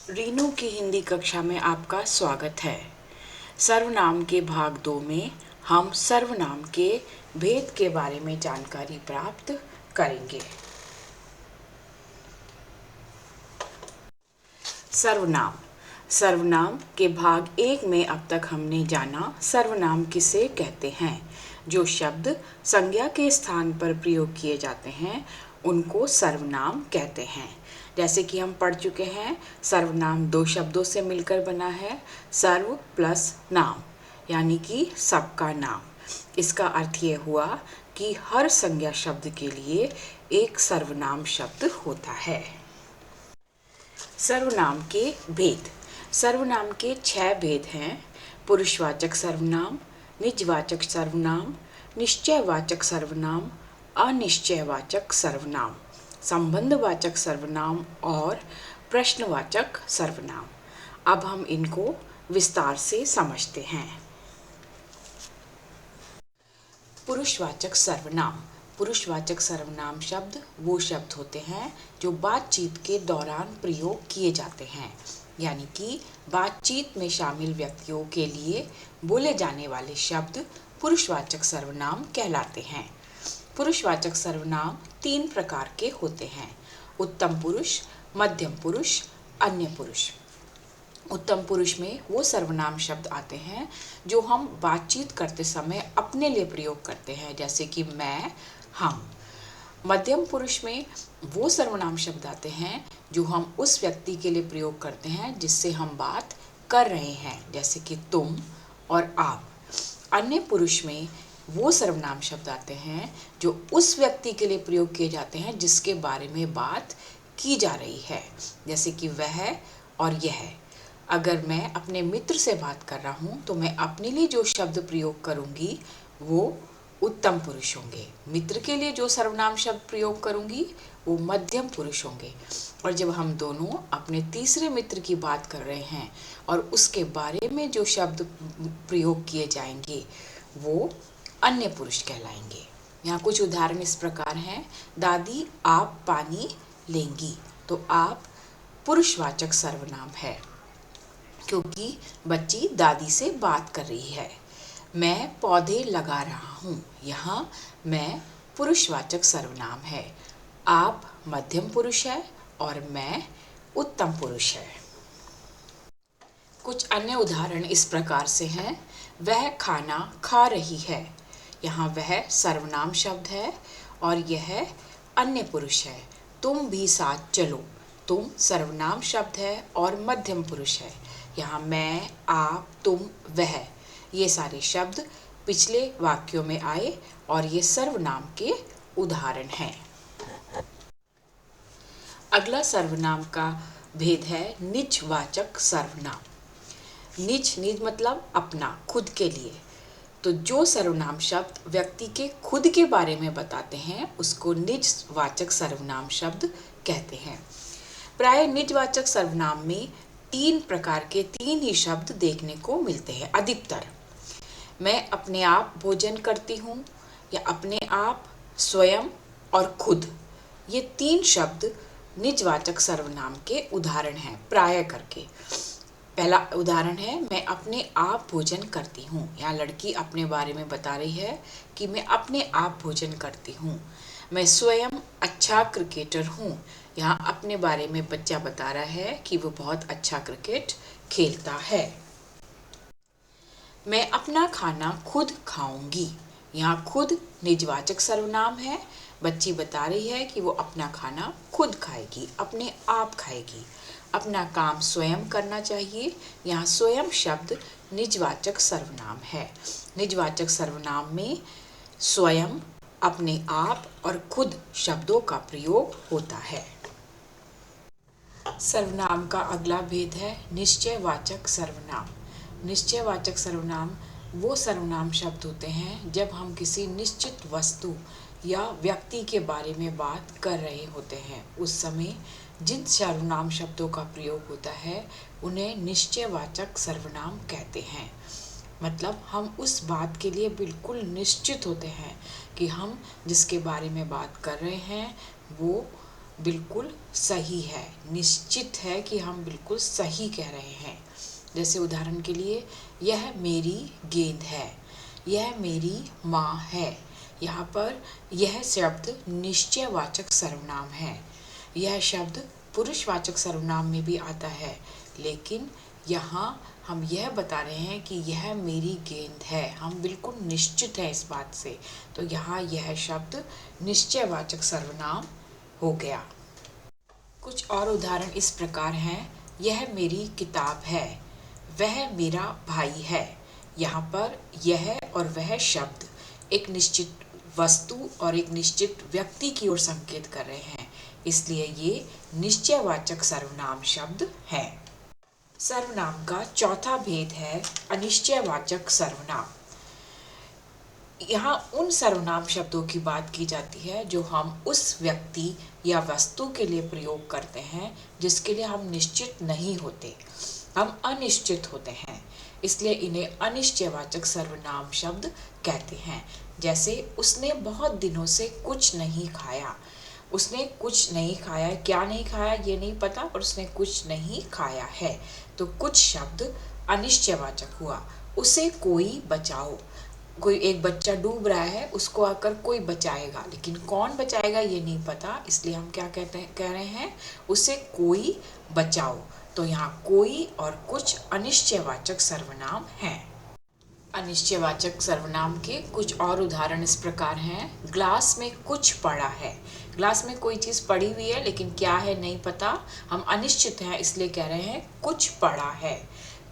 रीनू की हिंदी कक्षा में आपका स्वागत है। सर्वनाम के भाग 2 में हम सर्वनाम के भेद के बारे में जानकारी प्राप्त करेंगे। सर्वनाम सर्वनाम के भाग 1 में अब तक हमने जाना सर्वनाम किसे कहते हैं। जो शब्द संज्ञा के स्थान पर प्रयोग किए जाते हैं उनको सर्वनाम कहते हैं। जैसे कि हम पढ़ चुके हैं, सर्वनाम 2 शब्दों से मिलकर बना है, सर्व प्लस नाम, यानी कि सबका नाम। इसका अर्थ ये हुआ कि हर संज्ञा शब्द के लिए एक सर्वनाम शब्द होता है। सर्वनाम के भेद। सर्वनाम के 6 भेद हैं। पुरुषवाचक सर्वनाम, निजवाचक सर्वनाम, निश्चयवाचक सर्वनाम, अनिश्चयवाचक सर्वनाम, संबंधवाचक सर्वनाम और प्रश्नवाचक सर्वनाम। अब हम इनको विस्तार से समझते हैं। पुरुषवाचक सर्वनाम। पुरुषवाचक सर्वनाम शब्द वो शब्द होते हैं जो बातचीत के दौरान प्रयोग किए जाते हैं, यानी कि बातचीत में शामिल व्यक्तियों के लिए बोले जाने वाले शब्द पुरुषवाचक सर्वनाम कहलाते हैं। पुरुषवाचक सर्वनाम 3 प्रकार के होते हैं: उत्तम पुरुष, मध्यम पुरुष, अन्य पुरुष। उत्तम पुरुष में वो सर्वनाम शब्द आते हैं जो हम बातचीत करते समय अपने लिए प्रयोग करते हैं, जैसे कि मैं, हम। मध्यम पुरुष में वो सर्वनाम शब्द आते हैं जो हम उस व्यक्ति के लिए प्रयोग करते हैं जिससे हम बात कर रहे हैं, जैसे कि तुम और आप। अन्य पुरुष में वो सर्वनाम शब्द आते हैं जो उस व्यक्ति के लिए प्रयोग किए जाते हैं जिसके बारे में बात की जा रही है, जैसे कि वह और यह। अगर मैं अपने मित्र से बात कर रहा हूँ तो मैं अपने लिए जो शब्द प्रयोग करूँगी वो उत्तम पुरुष होंगे। मित्र के लिए जो सर्वनाम शब्द प्रयोग करूँगी वो मध्यम पुरुष होंगे। और जब हम दोनों अपने तीसरे मित्र की बात कर रहे हैं और उसके बारे में जो शब्द प्रयोग किए जाएंगे वो अन्य पुरुष कहलाएंगे। यहाँ कुछ उदाहरण इस प्रकार हैं: दादी आप पानी लेंगी, तो आप पुरुषवाचक सर्वनाम है क्योंकि बच्ची दादी से बात कर रही है। मैं पौधे लगा रहा हूँ, यहाँ मैं पुरुषवाचक सर्वनाम है। आप मध्यम पुरुष है और मैं उत्तम पुरुष है। कुछ अन्य उदाहरण इस प्रकार से हैं: वह खाना खा रही है, यहाँ वह सर्वनाम शब्द है और यह अन्य पुरुष है। तुम भी साथ चलो, तुम सर्वनाम शब्द है और मध्यम पुरुष है। यहाँ मैं, आप, तुम, वह, ये सारे शब्द पिछले वाक्यों में आए और ये सर्वनाम के उदाहरण हैं। अगला सर्वनाम का भेद है निजवाचक सर्वनाम। निज मतलब अपना, खुद के लिए। तो जो सर्वनाम शब्द व्यक्ति के खुद के बारे में बताते हैं उसको निजवाचक सर्वनाम शब्द कहते हैं। प्राय निजवाचक सर्वनाम में 3 प्रकार के 3 ही शब्द देखने को मिलते हैं अधिकतर। मैं अपने आप भोजन करती हूँ, या अपने आप, स्वयं और खुद। ये 3 शब्द निजवाचक सर्वनाम के उदाहरण हैं प्राय करके। पहला उदाहरण है मैं अपने आप भोजन करती हूँ। यहाँ लड़की अपने बारे में बता रही है कि मैं अपने आप भोजन करती हूँ। मैं स्वयं अच्छा क्रिकेटर हूँ। यहाँ अपने बारे में बच्चा बता रहा है कि वो बहुत अच्छा क्रिकेट खेलता है। मैं अपना खाना खुद खाऊंगी। यहाँ खुद निजवाचक सर्वनाम है। बच्ची बता रही है कि वो अपना खाना खुद खाएगी, अपने आप खाएगी। अपना काम स्वयं करना चाहिए। यहाँ स्वयं शब्द निजवाचक सर्वनाम है। निजवाचक सर्वनाम में स्वयं, अपने आप और खुद शब्दों का प्रयोग होता है। सर्वनाम का अगला भेद है निश्चयवाचक सर्वनाम। निश्चयवाचक सर्वनाम वो सर्वनाम शब्द होते हैं जब हम किसी निश्चित वस्तु या व्यक्ति के बारे में बात कर रहे होते हैं। उस समय जिन सर्वनाम शब्दों का प्रयोग होता है उन्हें निश्चयवाचक सर्वनाम कहते हैं। मतलब हम उस बात के लिए बिल्कुल निश्चित होते हैं कि हम जिसके बारे में बात कर रहे हैं वो बिल्कुल सही है, निश्चित है कि हम बिल्कुल सही कह रहे हैं। जैसे उदाहरण के लिए, यह मेरी गेंद है, यह मेरी माँ है। यहाँ पर यह शब्द निश्चयवाचक सर्वनाम है। यह शब्द पुरुषवाचक सर्वनाम में भी आता है, लेकिन यहाँ हम यह बता रहे हैं कि यह मेरी गेंद है। हम बिल्कुल निश्चित हैं इस बात से, तो यहाँ यह शब्द निश्चयवाचक सर्वनाम हो गया। कुछ और उदाहरण इस प्रकार हैं, यह मेरी किताब है, वह मेरा भाई है। यहाँ पर यह और वह शब्द एक निश्चित वस्तु और एक निश्चित व्यक्ति की ओर संकेत कर रहे हैं, इसलिए ये निश्चयवाचक सर्वनाम शब्द है। सर्वनाम का चौथा भेद है अनिश्चयवाचक सर्वनाम। यहाँ उन सर्वनाम शब्दों की बात की जाती है जो हम उस व्यक्ति या वस्तु के लिए प्रयोग करते हैं जिसके लिए हम निश्चित नहीं होते, हम अनिश्चित होते हैं, इसलिए इन्हें अनिश्चयवाचक सर्वनाम शब्द कहते हैं। जैसे उसने बहुत दिनों से कुछ नहीं खाया। उसने कुछ नहीं खाया, क्या नहीं खाया ये नहीं पता, पर उसने कुछ नहीं खाया है, तो कुछ शब्द अनिश्चयवाचक हुआ। उसे कोई बचाओ, कोई एक बच्चा डूब रहा है, उसको आकर कोई बचाएगा, लेकिन कौन बचाएगा ये नहीं पता, इसलिए हम क्या कह रहे हैं, उसे कोई बचाओ। तो यहाँ कोई और कुछ अनिश्चयवाचक सर्वनाम हैं। अनिश्चयवाचक सर्वनाम के कुछ और उदाहरण इस प्रकार हैं, ग्लास में कुछ पड़ा है। ग्लास में कोई चीज़ पड़ी हुई है, लेकिन क्या है नहीं पता, हम अनिश्चित हैं, इसलिए कह रहे हैं कुछ पड़ा है।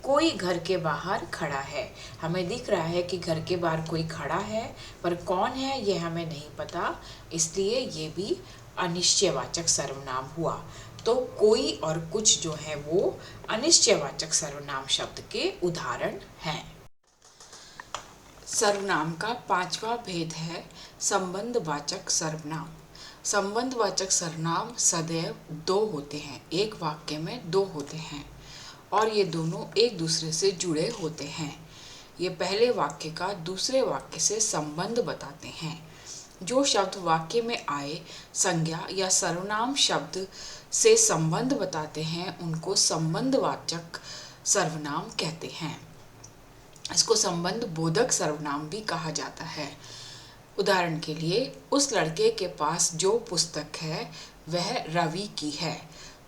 कोई घर के बाहर खड़ा है, हमें दिख रहा है कि घर के बाहर कोई खड़ा है, पर कौन है ये हमें नहीं पता, इसलिए ये भी अनिश्चयवाचक सर्वनाम हुआ। तो कोई और कुछ जो है वो अनिश्चयवाचक सर्वनाम शब्द के उदाहरण हैं। सर्वनाम का पांचवा भेद है संबंधवाचक सर्वनाम। संबंधवाचक सर्वनाम सदैव दो होते हैं, एक वाक्य में दो होते हैं और ये दोनों एक दूसरे से जुड़े होते हैं। ये पहले वाक्य का दूसरे वाक्य से संबंध बताते हैं। जो शब्द वाक्य में आए संज्ञा या सर्वनाम शब्द से संबंध बताते हैं उनको संबंधवाचक सर्वनाम कहते हैं। इसको संबंध बोधक सर्वनाम भी कहा जाता है। उदाहरण के लिए, उस लड़के के पास जो पुस्तक है वह रवि की है।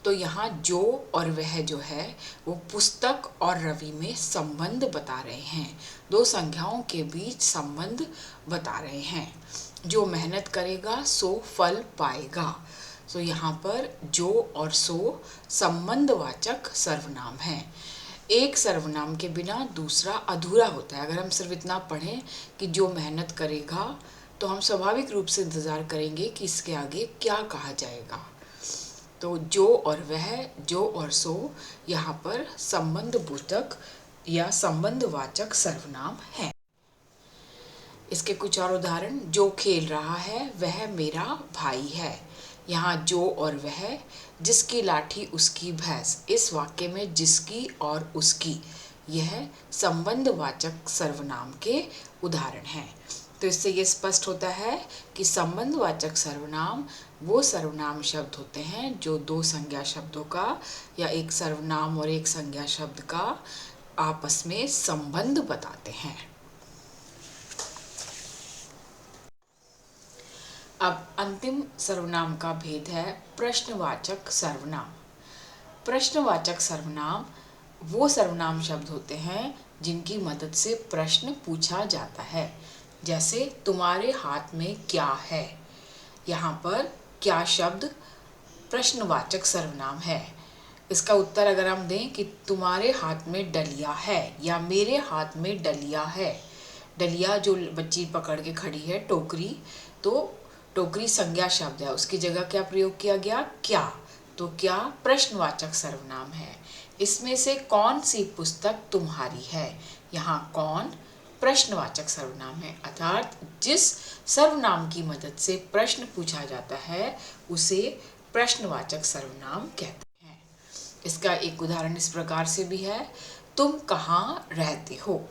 तो यहाँ जो और वह जो है वो पुस्तक और रवि में संबंध बता रहे हैं, दो संज्ञाओं के बीच संबंध बता रहे हैं। जो मेहनत करेगा सो फल पाएगा। तो यहाँ पर जो और सो संबंधवाचक सर्वनाम है। एक सर्वनाम के बिना दूसरा अधूरा होता है। अगर हम सिर्फ इतना पढ़ें कि जो मेहनत करेगा, तो हम स्वाभाविक रूप से इंतज़ार करेंगे कि इसके आगे क्या कहा जाएगा। तो जो और वह, जो और सो यहाँ पर संबंधबोधक या संबंधवाचक सर्वनाम है। इसके कुछ और उदाहरण, जो खेल रहा है वह मेरा भाई है। यहाँ जो और वह, जिसकी लाठी उसकी भैंस, इस वाक्य में जिसकी और उसकी यह संबंधवाचक सर्वनाम के उदाहरण हैं। तो इससे ये स्पष्ट होता है कि संबंधवाचक सर्वनाम वो सर्वनाम शब्द होते हैं जो दो संज्ञा शब्दों का या एक सर्वनाम और एक संज्ञा शब्द का आपस में संबंध बताते हैं। अब अंतिम सर्वनाम का भेद है प्रश्नवाचक सर्वनाम। प्रश्नवाचक सर्वनाम वो सर्वनाम शब्द होते हैं जिनकी मदद से प्रश्न पूछा जाता है। जैसे तुम्हारे हाथ में क्या है, यहाँ पर क्या शब्द प्रश्नवाचक सर्वनाम है। इसका उत्तर अगर हम दें कि तुम्हारे हाथ में डलिया है या मेरे हाथ में डलिया है, डलिया जो बच्ची पकड़ के खड़ी है, टोकरी, तो टोकरी संज्ञा शब्द है, उसकी जगह क्या प्रयोग किया गया, क्या। तो क्या प्रश्नवाचक सर्वनाम है। इसमें से कौन सी पुस्तक तुम्हारी है, यहाँ कौन प्रश्नवाचक सर्वनाम है, अर्थात जिस सर्वनाम की मदद से प्रश्न पूछा जाता है उसे प्रश्नवाचक सर्वनाम कहते हैं। इसका एक उदाहरण इस प्रकार से भी है, तुम कहाँ रहते हो।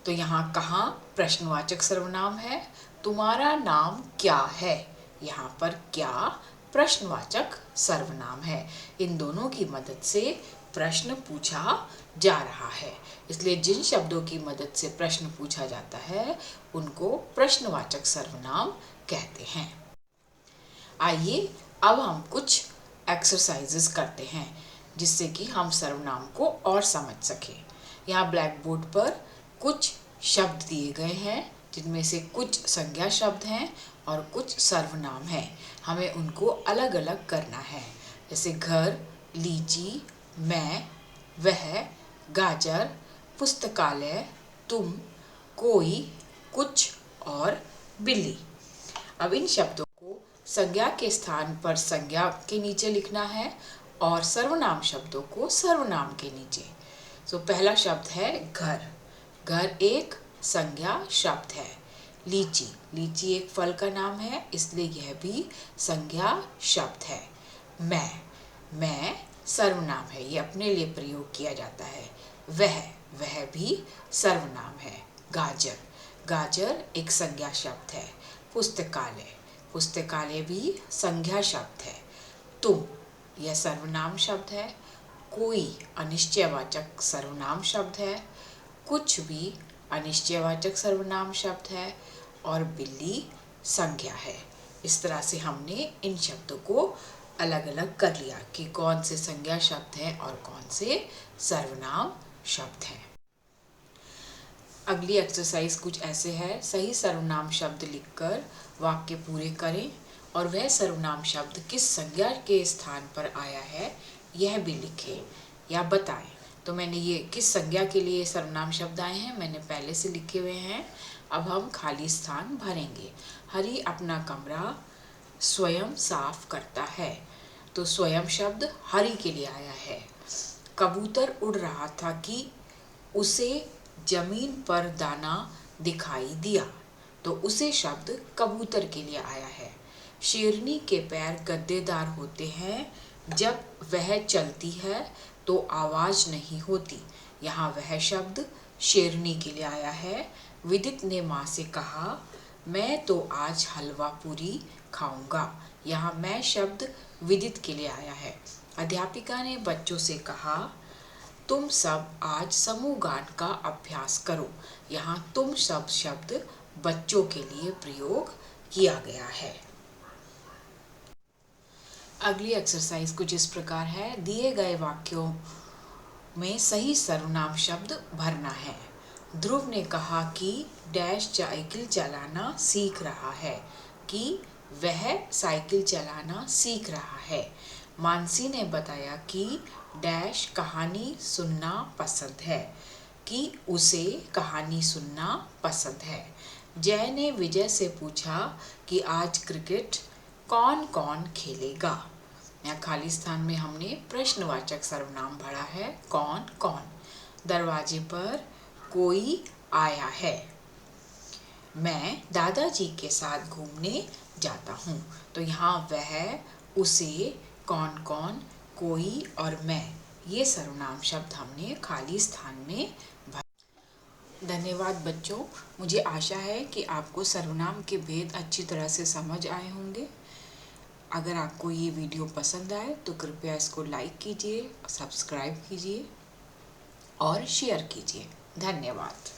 तो यहाँ कहाँ प्रश्नवाचक सर्वनाम है, तुम्हारा नाम क्या है, यहाँ पर क्या प्रश्नवाचक सर्वनाम है। इन दोनों की मदद से प्रश्न पूछा जा रहा है, इसलिए जिन शब्दों की मदद से प्रश्न पूछा जाता है उनको प्रश्नवाचक सर्वनाम कहते हैं। आइए अब हम कुछ एक्सरसाइजेस करते हैं जिससे कि हम सर्वनाम को और समझ सकें। यहाँ ब्लैक बोर्ड पर कुछ शब्द दिए गए हैं जिनमें से कुछ संज्ञा शब्द हैं और कुछ सर्वनाम हैं। हमें उनको अलग अलग करना है, जैसे घर, लीची, मैं, वह, गाजर, पुस्तकालय, तुम, कोई, कुछ और बिल्ली। अब इन शब्दों को संज्ञा के स्थान पर संज्ञा के नीचे लिखना है और सर्वनाम शब्दों को सर्वनाम के नीचे। तो पहला शब्द है घर। घर एक संज्ञा शब्द है। लीची, लीची एक फल का नाम है, इसलिए यह भी संज्ञा शब्द है। मैं सर्वनाम है, ये अपने लिए प्रयोग किया जाता है। वह भी सर्वनाम है। गाजर, गाजर एक संज्ञा शब्द है। पुस्तकालय, पुस्तकालय भी संज्ञा शब्द है। तुम, यह सर्वनाम शब्द है। कोई अनिश्चयवाचक सर्वनाम शब्द है। कुछ भी अनिश्चयवाचक सर्वनाम शब्द है और बिल्ली संज्ञा है। इस तरह से हमने इन शब्दों को अलग अलग कर लिया कि कौन से संज्ञा शब्द हैं और कौन से सर्वनाम शब्द हैं। अगली एक्सरसाइज कुछ ऐसे है। सही सर्वनाम शब्द लिखकर वाक्य पूरे करें और वह सर्वनाम शब्द किस संज्ञा के स्थान पर आया है यह भी लिखें या बताएं। तो मैंने ये किस संज्ञा के लिए सर्वनाम शब्द आए हैं मैंने पहले से लिखे हुए हैं। अब हम खाली स्थान भरेंगे। हरी अपना कमरा स्वयं साफ करता है, तो स्वयं शब्द हरी के लिए आया है। कबूतर उड़ रहा था कि उसे जमीन पर दाना दिखाई दिया, तो उसे शब्द कबूतर के लिए आया है। शेरनी के पैर गद्देदार होते हैं, जब वह चलती है तो आवाज नहीं होती। यहाँ वह शब्द शेरनी के लिए आया है। विदित ने माँ से कहा, मैं तो आज हलवा पूरी खाऊंगा। यहाँ मैं शब्द विदित के लिए आया है। अध्यापिका ने बच्चों से कहा, तुम सब आज समूह गान का अभ्यास करो। यहाँ तुम सब शब्द बच्चों के लिए प्रयोग किया गया है। अगली एक्सरसाइज कुछ इस प्रकार है। दिए गए वाक्यों में सही सर्वनाम शब्द भरना है। ध्रुव ने कहा कि डैश साइकिल चलाना सीख रहा है, कि वह साइकिल चलाना सीख रहा है। मानसी ने बताया कि डैश कहानी सुनना पसंद है, कि उसे कहानी सुनना पसंद है। जय ने विजय से पूछा कि आज क्रिकेट कौन कौन खेलेगा। यहाँ खाली स्थान में हमने प्रश्नवाचक सर्वनाम भरा है, कौन कौन। दरवाजे पर कोई आया है। मैं दादाजी के साथ घूमने जाता हूँ, तो यहाँ वह, उसे, कौन कौन, कोई और मैं, ये सर्वनाम शब्द हमने खाली स्थान में भरे। धन्यवाद बच्चों। मुझे आशा है कि आपको सर्वनाम के भेद अच्छी तरह से समझ आए होंगे। अगर आपको ये वीडियो पसंद आए तो कृपया इसको लाइक कीजिए, सब्सक्राइब कीजिए और शेयर कीजिए। धन्यवाद।